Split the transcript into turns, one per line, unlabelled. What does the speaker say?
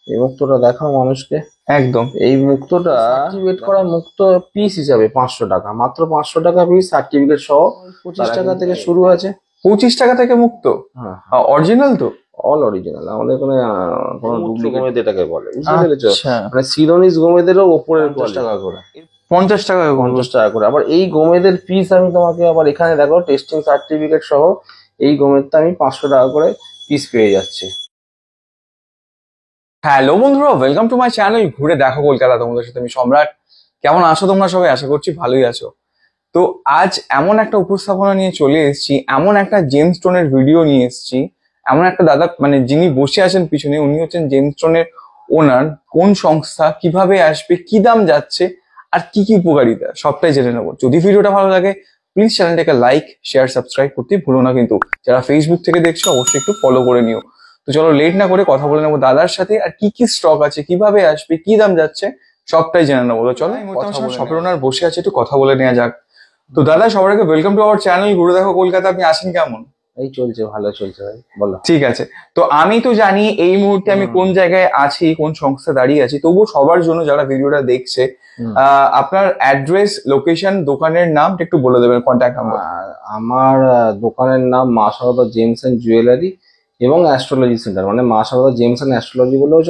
এই মুক্তটা দেখাও মানুষকে।
একদম
এই মুক্তটা সার্টিফিকেট করা মুক্ত পিস হিসাবে 500 টাকা, মাত্র 500 টাকা পিস, সার্টিফিকেট সহ 25 টাকা থেকে শুরু আছে।
25 টাকা থেকে মুক্ত?
হ্যাঁ,
অরিজিনাল তো?
অল অরিজিনাল, আমাদের কোনো কোনো ডুপ্লিকেট এটাকে বলে, বুঝতে পেরেছো?
আচ্ছা,
মানে সিরোনিস গোমেদেরও ওপরের 50 টাকা করে,
50 টাকা?
50 টাকা করে। আবার এই গোমেদের পিস আমি তোমাকে আবার এখানে দেখো টেস্টিং সার্টিফিকেট সহ এই গোমেরটা আমি 500 টাকা করে পিস পেয়ে যাচ্ছি।
হ্যালো বন্ধুরা, ওয়েলকাম টু মাই চ্যানেল ঘুরে দেখো কলকাতা। তোমাদের সাথে আমি সম্রাট। কেমন আছো তোমরা সবাই? আশা করছি ভালোই আছো। তো আজ এমন একটা উপস্থাপনা নিয়ে চলে এসেছি, এমন একটা জেমস্টোনের ভিডিও নিয়ে এসেছি। এমন একটা দাদা, মানে যিনি বসে আছেন পিছনে, উনি হচ্ছেন জেমস্টোনের ওনার। কোন সংস্থা, কিভাবে আসবে, কি দাম যাচ্ছে, আর কি কি উপকারিতা, সবটাই জেনে নেবো। যদি ভিডিওটা ভালো লাগে প্লিজ চ্যানেলটাকে লাইক, শেয়ার, সাবস্ক্রাইব করতে ভুলো না। কিন্তু যারা ফেসবুক থেকে দেখছো অবশ্যই একটু ফলো করে নিও। তো চলো লেট না করে কথা বলে নেবো দাদার সাথে, আর কি কি স্টক আছে, কিভাবে আসবে, কি দাম যাচ্ছে, সবটাই জেনে নেবো। তো চলো, শপের ওনার বসে আছে, একটু কথা বলে নেওয়া যাক। তো দাদা, সবার আগে ওয়েলকাম টু আওয়ার চ্যানেল ঘুরে দেখো কলকাতা। আপনি আছেন কেমন?
এই চলছে, ভালো চলছে ভাই, বলো।
ঠিক আছে। তো আমি তো জানি এই মুহূর্তে আমি কোন জায়গায় আছি, কোন সংস্থা দাঁড়িয়ে আছি, তবুও সবার জন্য যারা ভিডিওটা দেখছে, আপনার অ্যাড্রেস, লোকেশন, দোকানের নাম একটু বলে দেবেন, কন্ট্যাক্ট নাম্বার।
আমার দোকানের নাম মা সারদা জেমস এন্ড জুয়েলারি এবং অ্যাস্ট্রোলজি সেন্টার, মানে মা সারদা জেমস এন্ড অ্যাস্ট্রোলজি বলেও চলে।